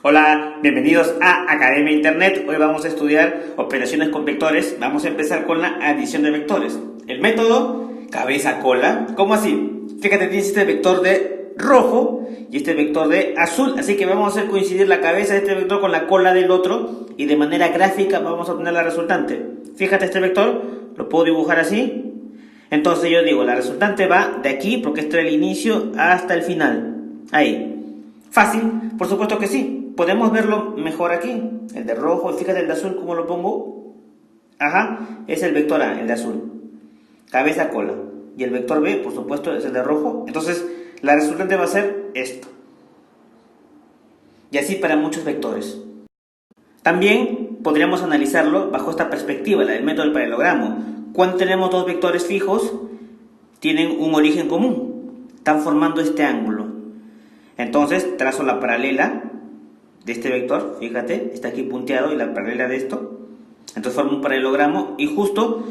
Hola, bienvenidos a Academia Internet. Hoy vamos a estudiar operaciones con vectores. Vamos a empezar con la adición de vectores. El método cabeza-cola. ¿Cómo así? Fíjate, tienes este vector de rojo y este vector de azul. Así que vamos a hacer coincidir la cabeza de este vector con la cola del otro y de manera gráfica vamos a obtener la resultante. Fíjate este vector, lo puedo dibujar así. Entonces yo digo, la resultante va de aquí, porque esto es el inicio, hasta el final. Ahí. ¿Fácil? Por supuesto que sí. Podemos verlo mejor aquí. El de rojo, fíjate el de azul, ¿cómo lo pongo? Ajá, es el vector A, el de azul. Cabeza, cola. Y el vector B, por supuesto, es el de rojo. Entonces, la resultante va a ser esto. Y así para muchos vectores. También podríamos analizarlo bajo esta perspectiva, la del método del paralelogramo. Cuando tenemos dos vectores fijos, tienen un origen común. Están formando este ángulo. Entonces, trazo la paralela de este vector, fíjate, está aquí punteado y la paralela de esto. Entonces forma un paralelogramo y justo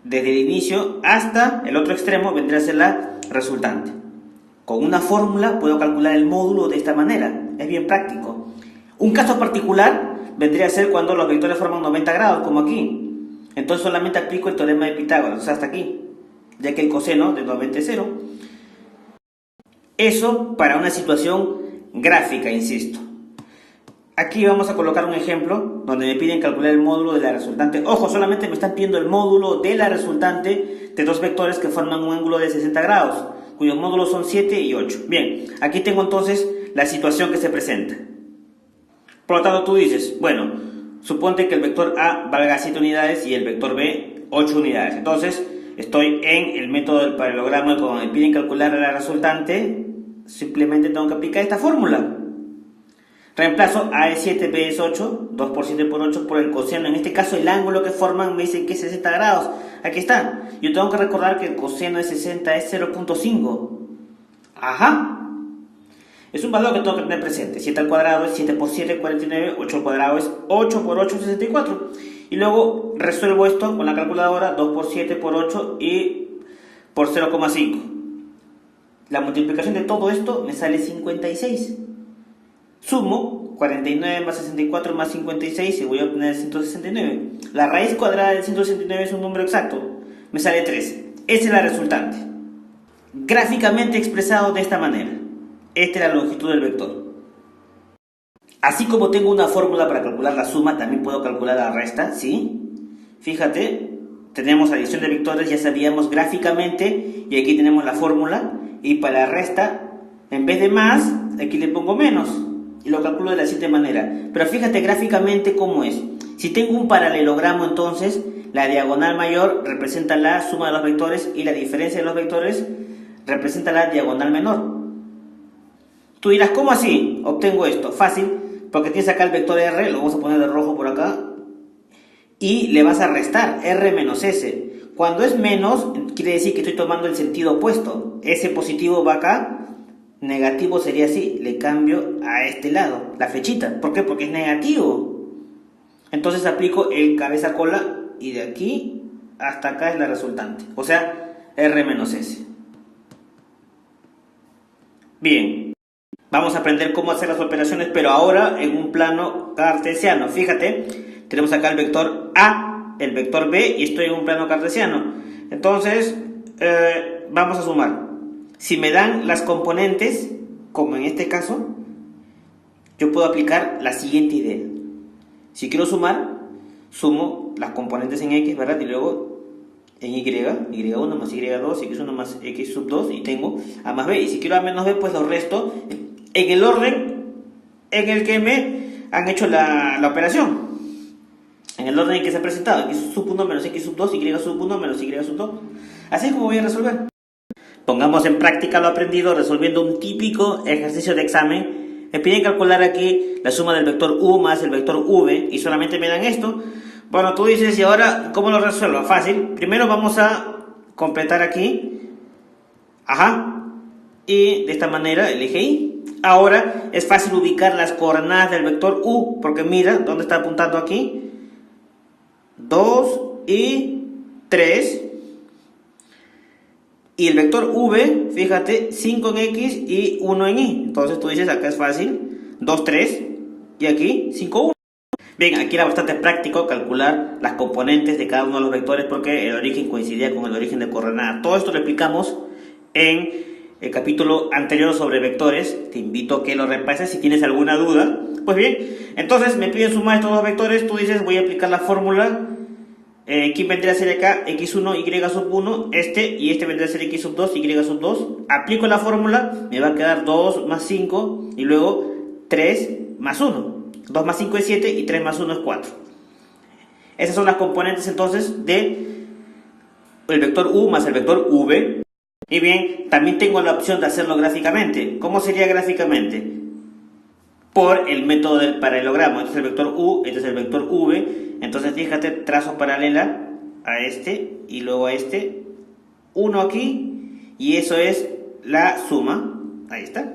desde el inicio hasta el otro extremo vendría a ser la resultante. Con una fórmula puedo calcular el módulo de esta manera, es bien práctico. Un caso particular vendría a ser cuando los vectores forman 90 grados, como aquí. Entonces solamente aplico el teorema de Pitágoras, o sea, hasta aquí, ya que el coseno de 90 es 0. Eso para una situación gráfica, insisto. Aquí vamos a colocar un ejemplo donde me piden calcular el módulo de la resultante. Ojo, solamente me están pidiendo el módulo de la resultante de dos vectores que forman un ángulo de 60 grados, cuyos módulos son 7 y 8. Bien, aquí tengo entonces la situación que se presenta. Por lo tanto, tú dices, bueno, suponte que el vector A valga 7 unidades y el vector B 8 unidades. Entonces, estoy en el método del paralelogramo y cuando me piden calcular la resultante, simplemente tengo que aplicar esta fórmula. Reemplazo A es 7, B es 8, 2 por 7 por 8 por el coseno. En este caso el ángulo que forman me dice que es 60 grados. Aquí está. Yo tengo que recordar que el coseno de 60 es 0.5. Ajá. Es un valor que tengo que tener presente. 7 al cuadrado es 7 por 7, 49. 8 al cuadrado es 8 por 8, 64. Y luego resuelvo esto con la calculadora. 2 por 7 por 8 y por 0,5. La multiplicación de todo esto me sale 56. Sumo 49 más 64 más 56 y voy a obtener 169. La raíz cuadrada de 169 es un número exacto. Me sale 3. Esa es la resultante. Gráficamente expresado de esta manera. Esta es la longitud del vector. Así como tengo una fórmula para calcular la suma, también puedo calcular la resta, ¿sí? Fíjate, tenemos adición de vectores, ya sabíamos gráficamente, y aquí tenemos la fórmula, y para la resta, en vez de más, aquí le pongo menos. Y lo calculo de la siguiente manera. Pero fíjate gráficamente cómo es. Si tengo un paralelogramo, entonces la diagonal mayor representa la suma de los vectores y la diferencia de los vectores representa la diagonal menor. Tú dirás, ¿cómo así obtengo esto? Fácil, porque tienes acá el vector R, lo vamos a poner de rojo por acá, y le vas a restar R menos S. Cuando es menos, quiere decir que estoy tomando el sentido opuesto. S positivo va acá. Negativo sería así, le cambio a este lado, la flechita. ¿Por qué? Porque es negativo. Entonces aplico el cabeza-cola y de aquí hasta acá es la resultante. O sea, R menos S. Bien, vamos a aprender cómo hacer las operaciones, pero ahora en un plano cartesiano. Fíjate, tenemos acá el vector A, el vector B y estoy en un plano cartesiano. Entonces, vamos a sumar. Si me dan las componentes, como en este caso, yo puedo aplicar la siguiente idea. Si quiero sumar, sumo las componentes en X, ¿verdad? Y luego en Y, Y1 más Y2, X1 más X sub 2, y tengo A más B. Y si quiero A menos B, pues lo resto en el orden en el que me han hecho la operación. En el orden en que se ha presentado, X sub 1 menos X sub 2, Y sub 1 menos Y sub 2. Así es como voy a resolver. Pongamos en práctica lo aprendido resolviendo un típico ejercicio de examen. Me piden calcular aquí la suma del vector U más el vector V y solamente me dan esto. Bueno, tú dices, ¿y ahora cómo lo resuelvo? Fácil. Primero vamos a completar aquí. Ajá. Y de esta manera elige Y. Ahora es fácil ubicar las coordenadas del vector U, porque mira, ¿dónde está apuntando aquí? 2 y 3. Y el vector V, fíjate, 5 en X y 1 en Y. Entonces tú dices, acá es fácil, 2, 3. y aquí 5, 1. Bien, aquí era bastante práctico calcular las componentes de cada uno de los vectores porque el origen coincidía con el origen de coordenada. Todo esto lo explicamos en el capítulo anterior sobre vectores. Te invito a que lo repases si tienes alguna duda. Pues bien, entonces me piden sumar estos dos vectores. Tú dices, voy a aplicar la fórmula. ¿Quién vendría a ser acá? X1, Y sub 1, y este vendría a ser X sub 2, Y sub 2. Aplico la fórmula, me va a quedar 2 más 5 y luego 3 más 1. 2 más 5 es 7 y 3 más 1 es 4. Esas son las componentes entonces de el vector U más el vector V. Y bien, también tengo la opción de hacerlo gráficamente. ¿Cómo sería gráficamente? Por el método del paralelogramo. Este es el vector U, este es el vector V. Entonces fíjate, trazo paralela a este y luego a este. 1 aquí y eso es la suma. Ahí está.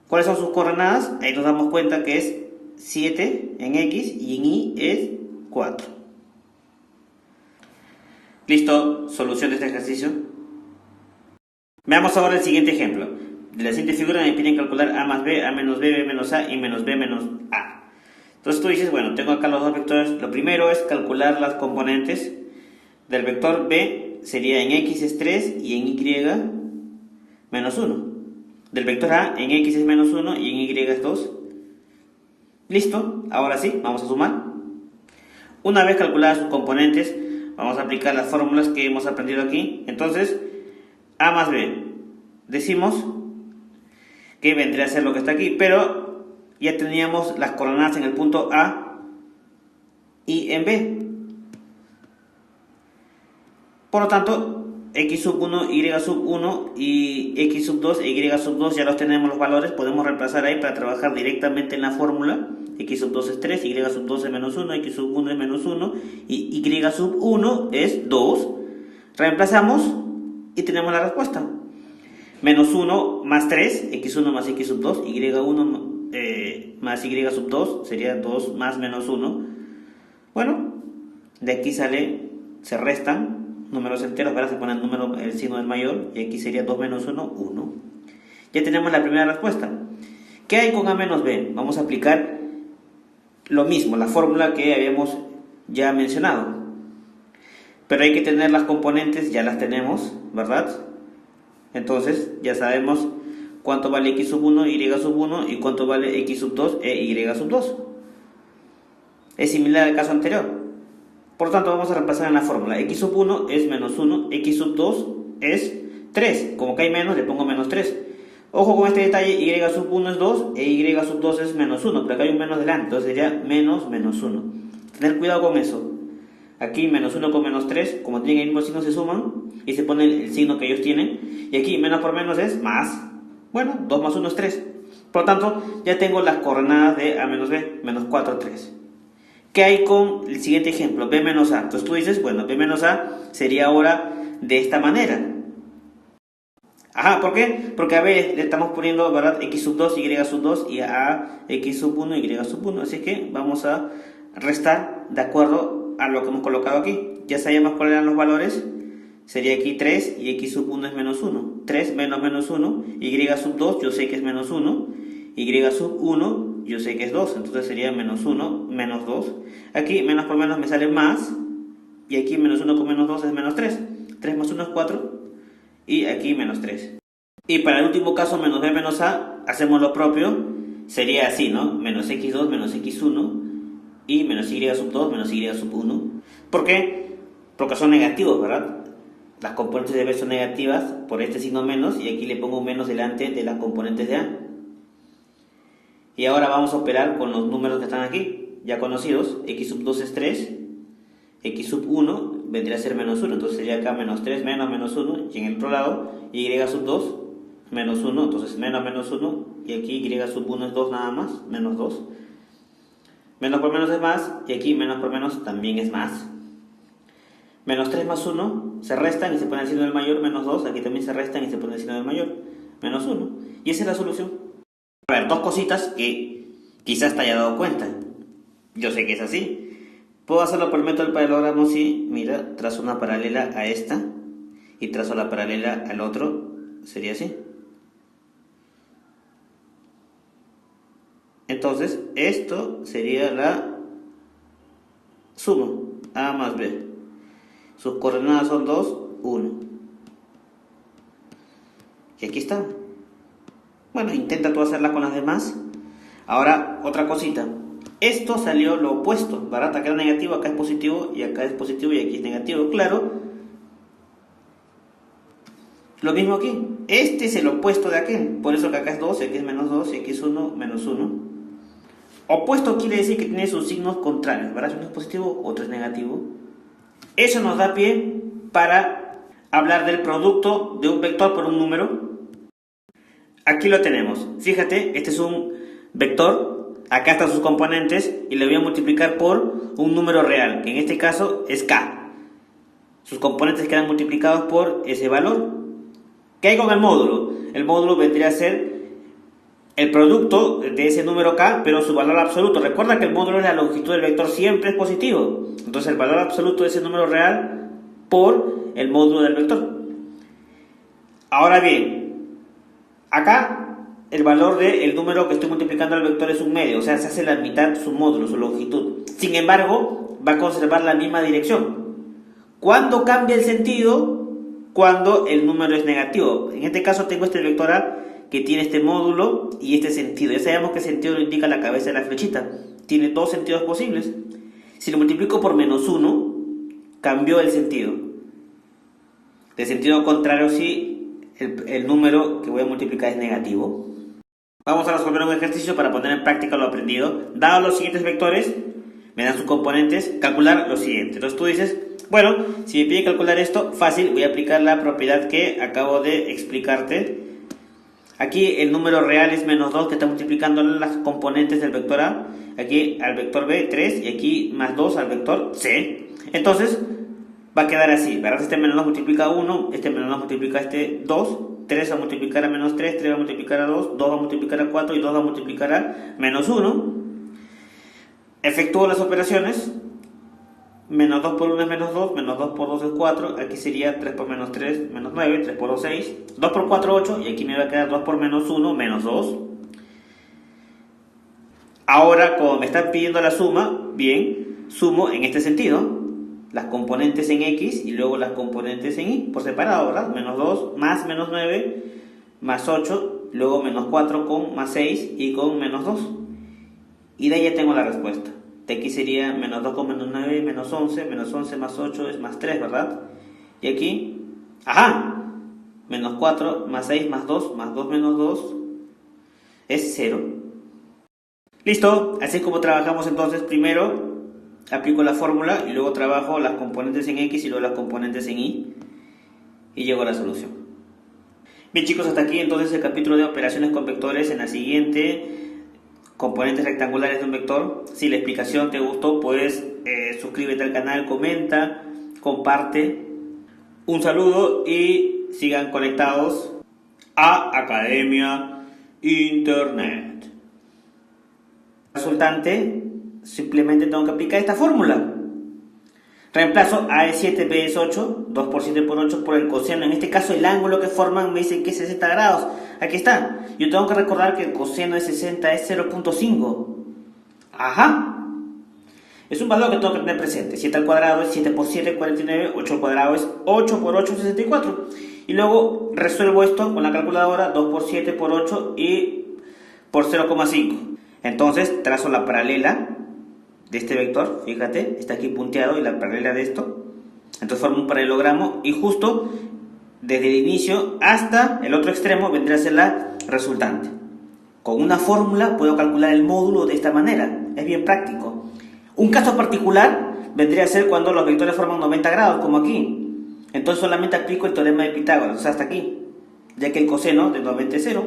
¿Cuáles son sus coordenadas? Ahí nos damos cuenta que es 7 en X y en Y es 4. Listo, solución de este ejercicio. Veamos ahora el siguiente ejemplo. De la siguiente figura me piden calcular A más B, A menos B, B menos A y menos B menos A. Entonces tú dices, bueno, tengo acá los dos vectores. Lo primero es calcular las componentes del vector B. Sería en X es 3 y en Y menos 1. Del vector A en X es menos 1 y en Y es 2. Listo, ahora sí, vamos a sumar. Una vez calculadas sus componentes, vamos a aplicar las fórmulas que hemos aprendido aquí. Entonces, A más B. Decimos que vendría a ser lo que está aquí, pero ya teníamos las coordenadas en el punto A y en B. Por lo tanto, X sub 1, Y sub 1 y X sub 2 e Y sub 2 ya los tenemos los valores. Podemos reemplazar ahí para trabajar directamente en la fórmula. X sub 2 es 3, Y sub 2 es menos 1, X sub 1 es menos 1 y Y sub 1 es 2. Reemplazamos y tenemos la respuesta. Menos 1 más 3, X1 más X sub 2, Y1 más Y sub 2 sería 2 más menos 1. Bueno, de aquí sale, se restan números enteros, ¿verdad? Se pone el signo del mayor y aquí sería 2 menos 1, 1. Ya tenemos la primera respuesta. ¿Qué hay con A menos B? Vamos a aplicar lo mismo, la fórmula que habíamos ya mencionado. Pero hay que tener las componentes, ya las tenemos, ¿verdad? Entonces ya sabemos cuánto vale X sub 1, Y sub 1 y cuánto vale X sub 2 e Y sub 2. Es similar al caso anterior. Por lo tanto, vamos a reemplazar en la fórmula. X sub 1 es menos 1, X sub 2 es 3. Como que hay menos, le pongo menos 3. Ojo con este detalle, Y sub 1 es 2 e Y sub 2 es menos 1. Pero acá hay un menos delante, entonces sería menos 1. Tener cuidado con eso. Aquí menos 1 con menos 3, como tienen el mismo signo, se suman y se pone el signo que ellos tienen. Y aquí menos por menos es más. Bueno, 2 más 1 es 3. Por lo tanto, ya tengo las coordenadas de A menos B, menos 4, 3. ¿Qué hay con el siguiente ejemplo? B menos A. Entonces tú dices, bueno, B menos A sería ahora de esta manera. Ajá, ¿por qué? Porque a B le estamos poniendo, ¿verdad? X sub 2, Y sub 2 y a A X sub 1, Y sub 1. Así que vamos a restar de acuerdo a lo que hemos colocado aquí. Ya sabíamos cuáles eran los valores. Sería aquí 3 y X sub 1 es menos 1. 3 menos menos 1. Y sub 2 yo sé que es menos 1. Y sub 1 yo sé que es 2, entonces sería menos 1, menos 2. Aquí menos por menos me sale más. Y aquí menos 1 con menos 2 es menos 3. 3 más 1 es 4. Y aquí menos 3. Y para el último caso, menos B menos A, hacemos lo propio. Sería así, ¿no? Menos X2 menos X1. Y menos Y sub 2 menos Y sub 1. ¿Por qué? Porque son negativos, ¿verdad? Las componentes de B son negativas por este signo menos. Y aquí le pongo un menos delante de las componentes de A. Y ahora vamos a operar con los números que están aquí, ya conocidos. X sub 2 es 3, X sub 1 vendría a ser menos 1, entonces sería acá menos 3 menos menos 1, y en el otro lado, Y sub 2 menos 1, entonces menos menos 1, y aquí Y sub 1 es 2 nada más, menos 2. Menos por menos es más, y aquí menos por menos también es más. Menos 3 más 1 se restan y se pone el signo del mayor, menos 2, aquí también se restan y se pone el signo del mayor, menos 1. Y esa es la solución. A ver, dos cositas que quizás te haya dado cuenta. Yo sé que es así. Puedo hacerlo por el método del paralelogramo, sí. Mira, trazo una paralela a esta y trazo la paralela al otro. Sería así. entonces, esto sería la suma, A más B. Sus coordenadas son 2, 1. Y aquí está. Bueno, intenta tú hacerla con las demás. Ahora, otra cosita. Esto salió lo opuesto, ¿verdad? Acá era negativo, acá es positivo, y acá es positivo y aquí es negativo. Claro. Lo mismo aquí. Este es el opuesto de aquel. Por eso que acá es 2, y aquí es menos 2, y aquí es 1, menos 1. Opuesto quiere decir que tiene sus signos contrarios, ¿verdad? Uno es positivo, otro es negativo. Eso nos da pie para hablar del producto de un vector por un número. Aquí lo tenemos. Fíjate, este es un vector. Acá están sus componentes y le voy a multiplicar por un número real, que en este caso es k. Sus componentes quedan multiplicados por ese valor. ¿Qué hay con el módulo? El módulo vendría a ser el producto de ese número k, pero su valor absoluto. Recuerda que el módulo es la longitud del vector, siempre es positivo. Entonces el valor absoluto de ese número real por el módulo del vector. Ahora bien, acá el valor del número que estoy multiplicando al vector es un medio, o sea, se hace la mitad su módulo, su longitud. Sin embargo, va a conservar la misma dirección. ¿Cuándo cambia el sentido? Cuando el número es negativo. En este caso tengo este vector A que tiene este módulo y este sentido. Ya sabemos que el sentido lo indica la cabeza de la flechita. Tiene dos sentidos posibles. Si lo multiplico por menos 1, cambió el sentido. De sentido contrario si el número que voy a multiplicar es negativo. Vamos a resolver un ejercicio para poner en práctica lo aprendido. Dados los siguientes vectores, me dan sus componentes, calcular lo siguiente. Entonces tú dices, bueno, si me pide calcular esto, fácil, voy a aplicar la propiedad que acabo de explicarte. Aquí el número real es menos 2 que está multiplicando las componentes del vector A. Aquí al vector B 3 y aquí más 2 al vector C. Entonces va a quedar así, ¿verdad? Este menos 2 multiplica 1, este menos 2 multiplica este 2, 3 va a multiplicar a menos 3, 3 va a multiplicar a 2, 2 va a multiplicar a 4 y 2 va a multiplicar a menos 1. Efectúo las operaciones. Menos 2 por 1 es menos 2, menos 2 por 2 es 4, aquí sería 3 por menos 3, menos 9, 3 por 2, 6, 2 por 4, 8, y aquí me va a quedar 2 por menos 1, menos 2. Ahora, como me están pidiendo la suma, bien, sumo en este sentido, las componentes en X y luego las componentes en Y, por separado, ¿verdad? Menos 2 más menos 9, más 8, luego menos 4 con más 6 y con menos 2. Y de ahí ya tengo la respuesta. De aquí sería menos 2 con menos 9, menos 11 más 8 es más 3, ¿verdad? Y aquí, ¡ajá! Menos 4 más 6 más 2 menos 2 es 0. Listo, así es como trabajamos entonces. Primero aplico la fórmula y luego trabajo las componentes en X y luego las componentes en Y y llego a la solución. Bien chicos, hasta aquí entonces el capítulo de operaciones con vectores. En la siguiente, componentes rectangulares de un vector. Si la explicación te gustó, pues suscríbete al canal, comenta, comparte. Un saludo y sigan conectados a Academia Internet. Resultante, simplemente tengo que aplicar esta fórmula. Reemplazo A es 7, B es 8, 2 por 7 por 8 por el coseno. En este caso el ángulo que forman me dice que es 60 grados. Aquí está. Yo tengo que recordar que el coseno de 60 es 0.5. Ajá. Es un valor que tengo que tener presente. 7 al cuadrado es 7 por 7, 49. 8 al cuadrado es 8 por 8, 64. Y luego resuelvo esto con la calculadora. 2 por 7 por 8 y por 0,5. Entonces trazo la paralela de este vector, fíjate, está aquí punteado y la paralela de esto. Entonces formo un paralelogramo y justo desde el inicio hasta el otro extremo vendría a ser la resultante. Con una fórmula puedo calcular el módulo de esta manera, es bien práctico. Un caso particular vendría a ser cuando los vectores forman 90 grados, como aquí. Entonces solamente aplico el teorema de Pitágoras, o sea, hasta aquí, ya que el coseno de 90 es 0.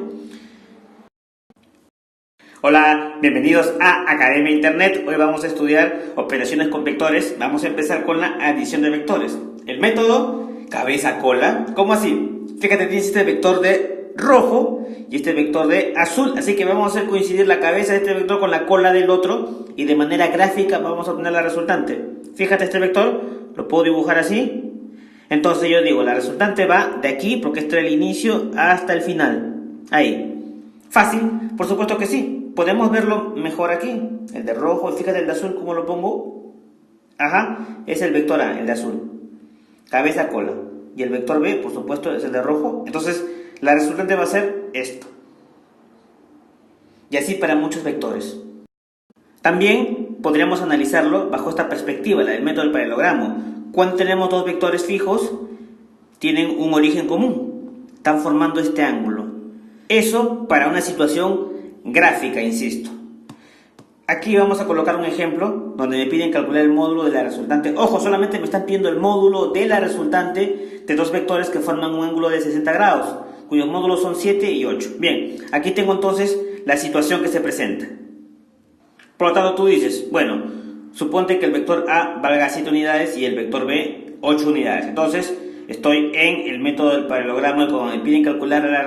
Hola, bienvenidos a Academia Internet. Hoy vamos a estudiar operaciones con vectores. Vamos a empezar con la adición de vectores. El método cabeza-cola. ¿Cómo así? Fíjate, tienes este vector de rojo y este vector de azul. Así que vamos a hacer coincidir la cabeza de este vector con la cola del otro y de manera gráfica vamos a obtener la resultante. Fíjate este vector, lo puedo dibujar así. Entonces yo digo, la resultante va de aquí, porque esto es el inicio, hasta el final. Ahí. ¿Fácil? Por supuesto que sí. podemos verlo mejor aquí. El de rojo, fíjate el de azul, ¿cómo lo pongo? Ajá, es el vector A, el de azul. Cabeza, cola. Y el vector B, por supuesto, es el de rojo. Entonces, la resultante va a ser esto. Y así para muchos vectores. También podríamos analizarlo bajo esta perspectiva, la del método del paralelogramo. Cuando tenemos dos vectores fijos, tienen un origen común. Están formando este ángulo. Eso para una situación gráfica, insisto. Aquí vamos a colocar un ejemplo donde me piden calcular el módulo de la resultante. Ojo, solamente me están pidiendo el módulo de la resultante de dos vectores que forman un ángulo de 60 grados, cuyos módulos son 7 y 8. Bien, aquí tengo entonces la situación que se presenta. Por lo tanto, tú dices, bueno, suponte que el vector A valga 7 unidades y el vector B 8 unidades. Entonces, estoy en el método del paralelogramo y cuando me piden calcular la